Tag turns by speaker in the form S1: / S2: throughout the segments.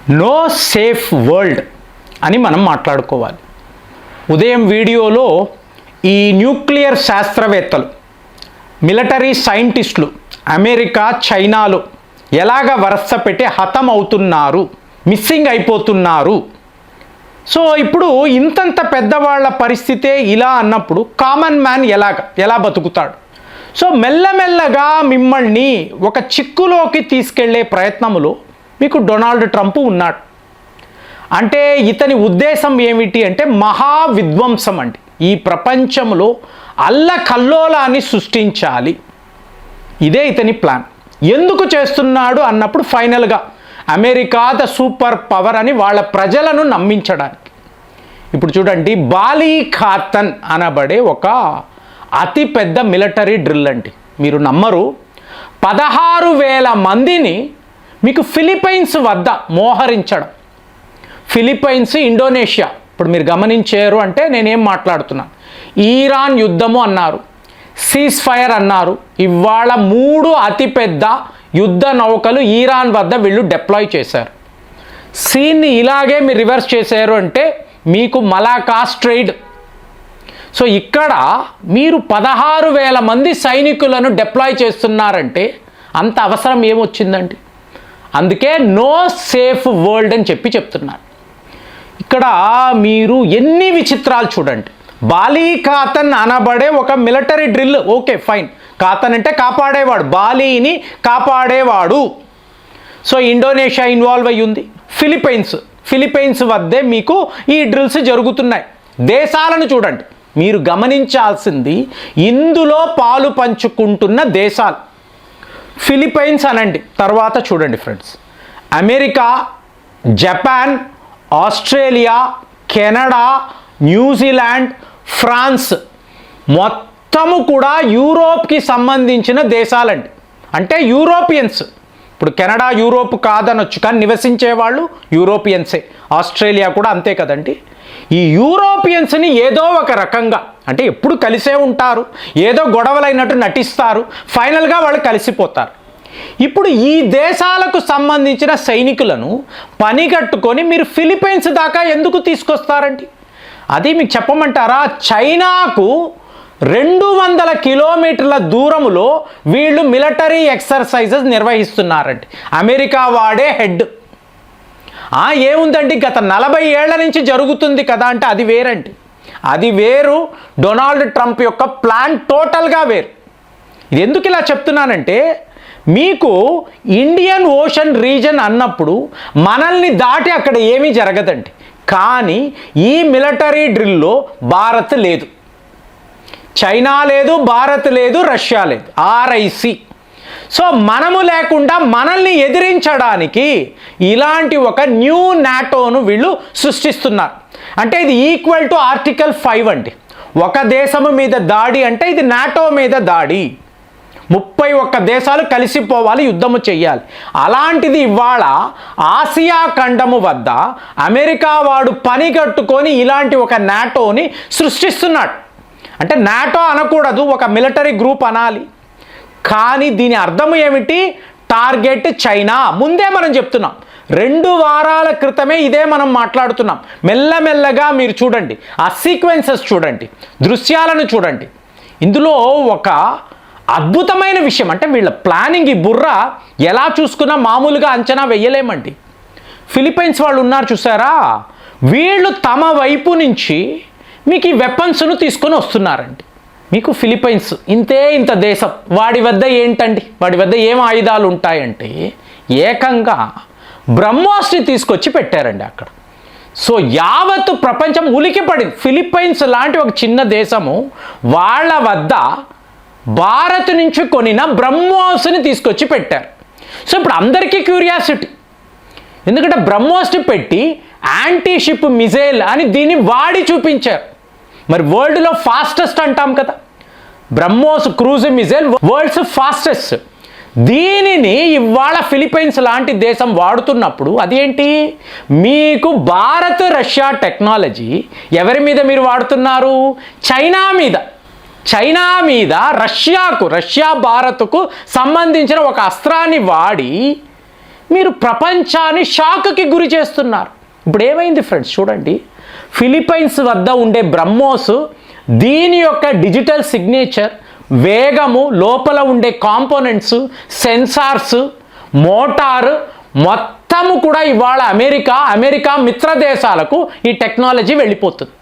S1: No safe world అని మనం మాట్లాడుకోవాలి. ఉదయం వీడియోలో ఈ న్యూక్లియర్ శాస్త్రవేత్తలు, మిలిటరీ సైంటిస్టులు అమెరికా, చైనాలు ఎలాగ వరుస పెట్టి హతం అవుతున్నారు, మిస్సింగ్ అయిపోతున్నారు. సో ఇప్పుడు ఇంతంత పెద్దవాళ్ల పరిస్థితే ఇలా అన్నప్పుడు కామన్ మ్యాన్ ఎలా బతుకుతాడు? సో మెల్లమెల్లగా మిమ్మల్ని ఒక చిక్కులోకి తీసుకెళ్లే ప్రయత్నములో మీకు డొనాల్డ్ ట్రంప్ ఉన్నాడు. అంటే ఇతని ఉద్దేశం ఏమిటి అంటే మహా విధ్వంసం అండి. ఈ ప్రపంచంలో అల్లకల్లోలాన్ని సృష్టించాలి. ఇదే ఇతని ప్లాన్. ఎందుకు చేస్తున్నాడు అన్నప్పుడు ఫైనల్గా అమెరికా ద సూపర్ పవర్ అని వాళ్ళ ప్రజలను నమ్మించడానికి. ఇప్పుడు చూడండి, బాలీ ఖాతన్ అనబడే ఒక అతిపెద్ద మిలిటరీ డ్రిల్ అండి. మీరు నమ్మరు, 16,000 మందిని మీకు ఫిలిప్పైన్స్ వద్ద మోహరించడం. Philippines, Indonesia. ఇప్పుడు మీరు గమనించారు అంటే నేనేం మాట్లాడుతున్నాను. ఇరాన్ యుద్ధము అన్నారు, సీజ్ ఫైర్ అన్నారు. ఇవాళ 3 అతిపెద్ద యుద్ధ నౌకలు ఇరాన్ వద్ద వీళ్ళు డిప్లాయ్ చేశారు. సీన్ని ఇలాగే మీరు రివర్స్ చేశారు అంటే మీకు మలాకా స్ట్రైట్. సో ఇక్కడ మీరు 16,000 మంది సైనికులను డిప్లాయ్ చేస్తున్నారంటే అంత అవసరం ఏమొచ్చిందండి? అందుకే నో సేఫ్ వరల్డ్ అని చెప్తున్నారు. ఇక్కడ మీరు ఎన్ని విచిత్రాలు చూడండి. బాలీ ఖాతన్ అనబడే ఒక మిలిటరీ డ్రిల్, ఓకే ఫైన్, ఖాతన్ అంటే కాపాడేవాడు, బాలీని కాపాడేవాడు. సో ఇండోనేషియా ఇన్వాల్వ్ అయ్యి ఉంది, ఫిలిప్పైన్స్ వద్దే మీకు ఈ డ్రిల్స్ జరుగుతున్నాయి. దేశాలను చూడండి, మీరు గమనించాల్సింది ఇందులో పాలు పంచుకుంటున్న దేశాలు. ఫిలిప్పైన్స్ అనండి, తర్వాత చూడండి friends, America, Japan, Australia, Canada, New Zealand, France మొత్తము కూడా యూరోప్కి సంబంధించిన దేశాలండి. అంటే యూరోపియన్స్. ఇప్పుడు కెనడా యూరోప్ కాదనొచ్చు, కానీ నివసించే వాళ్ళు యూరోపియన్సే. ఆస్ట్రేలియా కూడా అంతే కదండి. ఈ యూరోపియన్స్ని ఏదో ఒక రకంగా, అంటే ఎప్పుడు కలిసే ఉంటారు, ఏదో గొడవలైనట్టు నటిస్తారు, ఫైనల్గా వాళ్ళు కలిసిపోతారు. ఇప్పుడు ఈ దేశాలకు సంబంధించిన సైనికులను పనిగట్టుకొని మీరు ఫిలిప్పైన్స్ దాకా ఎందుకు తీసుకొస్తారండి? అది మీకు చెప్పమంటారా? చైనాకు 200 కిలోమీటర్ల దూరములో వీళ్ళు మిలిటరీ ఎక్సర్సైజెస్ నిర్వహిస్తున్నారండి. అమెరికా వాడే హెడ్. ఏముందండి, గత 40 ఏళ్ల నుంచి జరుగుతుంది కదా అంటే అది వేరండి. అది వేరు. డొనాల్డ్ ట్రంప్ యొక్క ప్లాన్ టోటల్గా వేరు. ఇది ఎందుకు ఇలా చెప్తున్నానంటే, మీకు ఇండియన్ ఓషన్ రీజన్ అన్నప్పుడు మనల్ని దాటి అక్కడ ఏమీ జరగదండి. కానీ ఈ మిలిటరీ డ్రిల్లో భారత్ లేదు, చైనా లేదు, భారత్ లేదు, రష్యా లేదు, RIC. సో మనము లేకుండా మనల్ని ఎదిరించడానికి ఇలాంటి ఒక న్యూ నాటోను వీళ్ళు సృష్టిస్తున్నారు. అంటే ఇది ఈక్వల్ టు ఆర్టికల్ 5 అండి. ఒక దేశము మీద దాడి అంటే ఇది నాటో మీద దాడి. 31 దేశాలు కలిసిపోవాలి, యుద్ధము చెయ్యాలి. అలాంటిది ఇవాళ ఆసియా ఖండము వద్ద అమెరికా వాడు పని కట్టుకొని ఇలాంటి ఒక నాటోని సృష్టిస్తున్నాడు. అంటే నాటో అనకూడదు, ఒక మిలిటరీ గ్రూప్ అనాలి. కానీ దీని అర్థం ఏమిటి? Target China. ముందే మనం చెప్తున్నాం, 2 వారాల క్రితమే ఇదే మనం మాట్లాడుతున్నాం. మెల్లమెల్లగా మీరు చూడండి, ఆ సీక్వెన్సెస్ చూడండి, దృశ్యాలను చూడండి. ఇందులో ఒక అద్భుతమైన విషయం అంటే వీళ్ళ ప్లానింగ్, ఈ బుర్ర ఎలా చూసుకున్నా మామూలుగా అంచనా వెయ్యలేమండి. ఫిలిప్పైన్స్ వాళ్ళు ఉన్నారు చూసారా, వీళ్ళు తమ వైపు నుంచి మీకు ఈ వెపన్స్ను తీసుకొని వస్తున్నారండి. మీకు ఫిలిప్పైన్స్ ఇంత దేశం, వాడి వద్ద ఏంటండి, వాడి వద్ద ఏం ఆయుధాలు ఉంటాయంటే ఏకంగా బ్రహ్మోస్ని తీసుకొచ్చి పెట్టారండి అక్కడ. సో యావత్తు ప్రపంచం ఉలికిపడింది. ఫిలిప్పైన్స్ లాంటి ఒక చిన్న దేశము వాళ్ళ వద్ద భారత్ నుంచి కొనిన బ్రహ్మోస్ని తీసుకొచ్చి పెట్టారు. సో ఇప్పుడు అందరికీ క్యూరియాసిటీ, ఎందుకంటే బ్రహ్మోస్ని పెట్టి యాంటీ షిప్ మిజైల్ అని దీన్ని వాడి చూపించారు. మరి వరల్డ్లో ఫాస్టెస్ట్ అంటాం కదా, BrahMos cruise missile world's fastest. దీనిని ఇవాళ ఫిలిప్పైన్స్ లాంటి దేశం వాడుతున్నప్పుడు అదేంటి, మీకు భారత్ రష్యా టెక్నాలజీ ఎవరి మీద మీరు వాడుతున్నారు? చైనా మీద రష్యా భారత్కు సంబంధించిన ఒక అస్త్రాన్ని వాడి మీరు ప్రపంచాన్ని షాక్కి గురి చేస్తున్నారు. ఇప్పుడు ఏమైంది ఫ్రెండ్స్ చూడండి, ఫిలిప్పైన్స్ వద్ద ఉండే బ్రహ్మోస్ దీని యొక్క డిజిటల్ సిగ్నేచర్, వేగము, లోపల ఉండే కాంపోనెంట్స్, సెన్సార్స్, మోటారు మొత్తము కూడా ఇవాళ అమెరికా మిత్ర దేశాలకు ఈ టెక్నాలజీ వెళ్ళిపోతుంది.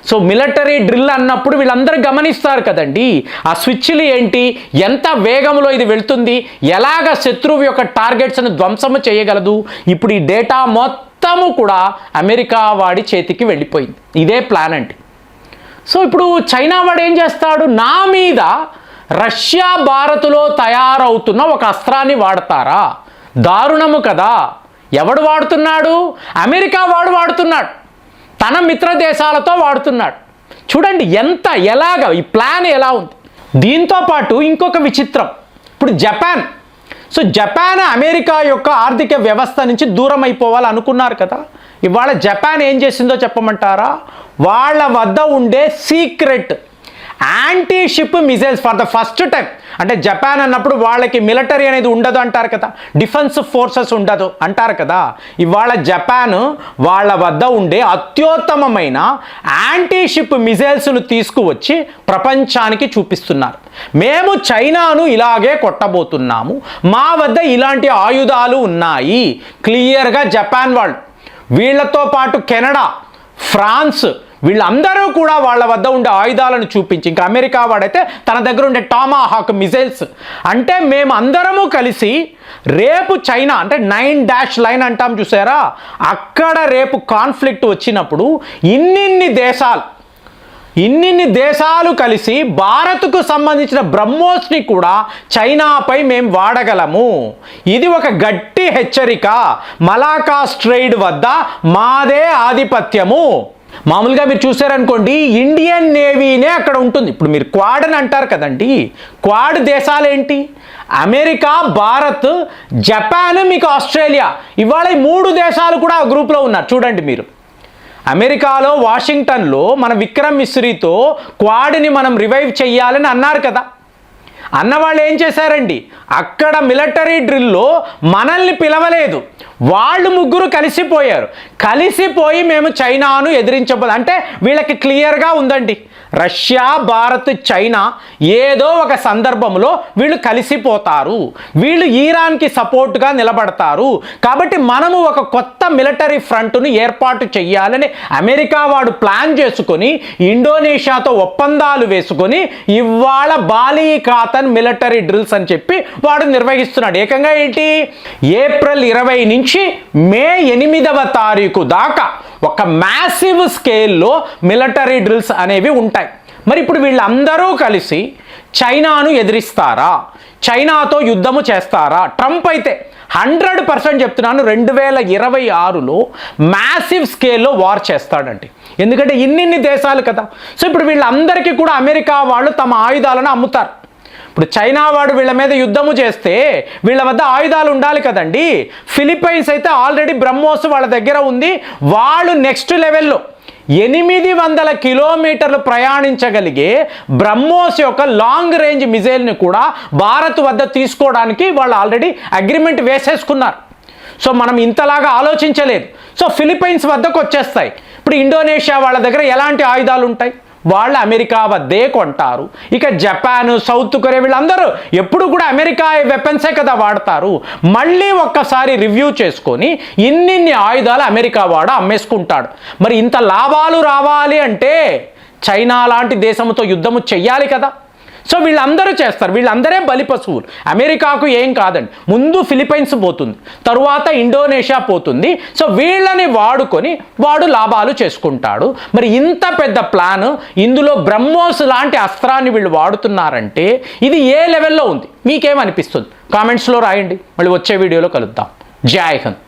S1: సో మిలిటరీ డ్రిల్ అన్నప్పుడు వీళ్ళందరూ గమనిస్తారు కదండి, ఆ స్విచ్లు ఏంటి, ఎంత వేగంలో ఇది వెళ్తుంది, ఎలాగ శత్రువు యొక్క టార్గెట్స్ను ధ్వంసము చేయగలదు. ఇప్పుడు ఈ డేటా మొత్తము కూడా అమెరికా వాడి చేతికి వెళ్ళిపోయింది. ఇదే ప్లాన్ అండి. సో ఇప్పుడు చైనా వాడు ఏం చేస్తాడు, నా మీద రష్యా భారత్లో తయారవుతున్న ఒక అస్త్రాన్ని వాడతారా? దారుణము కదా. ఎవడు వాడుతున్నాడు? అమెరికా వాడు వాడుతున్నాడు, తన మిత్ర దేశాలతో వాడుతున్నాడు. చూడండి ఎలాగ ఈ ప్లాన్ ఎలా ఉంది. దీంతో పాటు ఇంకొక విచిత్రం, ఇప్పుడు జపాన్ అమెరికా యొక్క ఆర్థిక వ్యవస్థ నుంచి దూరం అయిపోవాలి అనుకున్నారు కదా. ఇవాళ జపాన్ ఏం చేసిందో చెప్పమంటారా? వాళ్ళ వద్ద ఉండే secret anti ship missiles for the first time, అంటే జపాన్ అన్నప్పుడు వాళ్ళకి మిలిటరీ అనేది ఉండదు అంటారు కదా, డిఫెన్స్ ఫోర్సెస్ ఉండదు అంటారు కదా. ఇవాళ జపాన్ వాళ్ళ వద్ద ఉండే అత్యుత్తమమైన యాంటీ షిప్ మిసైల్స్ను తీసుకువచ్చి ప్రపంచానికి చూపిస్తున్నారు. మేము చైనాను ఇలాగే కొట్టబోతున్నాము, మా వద్ద ఇలాంటి ఆయుధాలు ఉన్నాయి క్లియర్గా జపాన్ వాళ్ళు. వీళ్ళతో పాటు కెనడా, ఫ్రాన్స్ వీళ్ళందరూ కూడా వాళ్ళ వద్ద ఉండే ఆయుధాలను చూపించి, ఇంకా అమెరికా వాడైతే తన దగ్గర ఉండే టామాహాక్ మిసైల్స్, అంటే మేము అందరము కలిసి రేపు చైనా అంటే 9 లైన్ అంటాం చూసారా, అక్కడ రేపు కాన్ఫ్లిక్ట్ వచ్చినప్పుడు ఇన్నిన్ని దేశాలు కలిసి భారత్కు సంబంధించిన బ్రహ్మోస్ని కూడా చైనాపై మేము వాడగలము. ఇది ఒక గట్టి హెచ్చరిక. మలాకా స్ట్రెయిట్ వద్ద మాదే ఆధిపత్యము. మామూలుగా మీరు చూసారనుకోండి, ఇండియన్ నేవీనే అక్కడ ఉంటుంది. ఇప్పుడు మీరు క్వాడ్ అని అంటారు కదండి, క్వాడ్ దేశాలు ఏంటి? అమెరికా, భారత్, జపాన్, మీకు ఆస్ట్రేలియా. ఇవాళ ఈ 3 దేశాలు కూడా ఆ గ్రూప్లో ఉన్నారు. చూడండి మీరు, అమెరికాలో వాషింగ్టన్లో మన విక్రమ్ మిశ్రీతో క్వాడ్ని మనం రివైవ్ చెయ్యాలని అన్నారు కదా. అన్నవాళ్ళు ఏం చేశారండి, అక్కడ మిలిటరీ డ్రిల్లో మనల్ని పిలవలేదు, వాళ్ళు ముగ్గురు కలిసిపోయి మేము చైనాను ఎదిరించబోదు. అంటే వీళ్ళకి క్లియర్గా ఉందండి, రష్యా, భారత్, చైనా ఏదో ఒక సందర్భంలో వీళ్ళు కలిసిపోతారు, వీళ్ళు ఇరాన్కి సపోర్ట్గా నిలబడతారు. కాబట్టి మనము ఒక కొత్త మిలిటరీ ఫ్రంట్ను ఏర్పాటు చేయాలని అమెరికా వాడు ప్లాన్ చేసుకొని ఇండోనేషియాతో ఒప్పందాలు వేసుకొని ఇవాళ బాలీఖాతన్ మిలిటరీ డ్రిల్స్ అని చెప్పి వాడు నిర్వహిస్తున్నాడు. ఏకంగా ఏంటి, ఏప్రిల్ 20 నుంచి మే 8వ తారీఖు దాకా ఒక మ్యాసివ్ స్కేల్లో మిలిటరీ డ్రిల్స్ అనేవి ఉంటాయి. మరి ఇప్పుడు వీళ్ళందరూ కలిసి చైనాను ఎదిరిస్తారా, చైనాతో యుద్ధము చేస్తారా? ట్రంప్ అయితే 100% చెప్తున్నాను, 2026లో మ్యాసివ్ స్కేల్లో వార్ చేస్తాడండి. ఎందుకంటే ఇన్ని దేశాలు కదా. సో ఇప్పుడు వీళ్ళందరికీ కూడా అమెరికా వాళ్ళు తమ ఆయుధాలను అమ్ముతారు. ఇప్పుడు చైనా వాడు వీళ్ళ మీద యుద్ధము చేస్తే వీళ్ళ వద్ద ఆయుధాలు ఉండాలి కదండి. ఫిలిప్పైన్స్ అయితే ఆల్రెడీ బ్రహ్మోస్ వాళ్ళ దగ్గర ఉంది. వాళ్ళు నెక్స్ట్ లెవెల్లో 800 కిలోమీటర్లు ప్రయాణించగలిగే బ్రహ్మోస్ యొక్క లాంగ్ రేంజ్ మిజైల్ని కూడా భారత్ వద్ద తీసుకోవడానికి వాళ్ళు ఆల్రెడీ అగ్రిమెంట్ వేసేసుకున్నారు. సో మనం ఇంతలాగా ఆలోచించలేదు. సో ఫిలిప్పైన్స్ వద్దకు వచ్చేస్తాయి. ఇప్పుడు ఇండోనేషియా వాళ్ళ దగ్గర ఎలాంటి ఆయుధాలు ఉంటాయి? వాళ్ళు అమెరికా వద్దే కొంటారు. ఇక జపాన్, సౌత్ కొరియా వీళ్ళందరూ ఎప్పుడు కూడా అమెరికా వెపన్సే కదా వాడతారు. మళ్ళీ ఒక్కసారి రివ్యూ చేసుకొని ఇన్ని ఆయుధాలు అమెరికా వాడు అమ్మేసుకుంటాడు. మరి ఇంత లాభాలు రావాలి అంటే చైనా లాంటి దేశంతో యుద్ధము చెయ్యాలి కదా. సో వీళ్ళందరూ చేస్తారు, వీళ్ళందరే బలి పశువులు. అమెరికాకు ఏం కాదండి, ముందు ఫిలిప్పైన్స్ పోతుంది, తరువాత ఇండోనేషియా పోతుంది. సో వీళ్ళని వాడుకొని వాడు లాభాలు చేసుకుంటాడు. మరి ఇంత పెద్ద ప్లాన్, ఇందులో బ్రహ్మోస్ లాంటి అస్త్రాన్ని వీళ్ళు వాడుతున్నారంటే ఇది ఏ లెవెల్లో ఉంది? మీకేమనిపిస్తుంది? కామెంట్స్లో రాయండి. మళ్ళీ వచ్చే వీడియోలో కలుద్దాం. జై హింద్.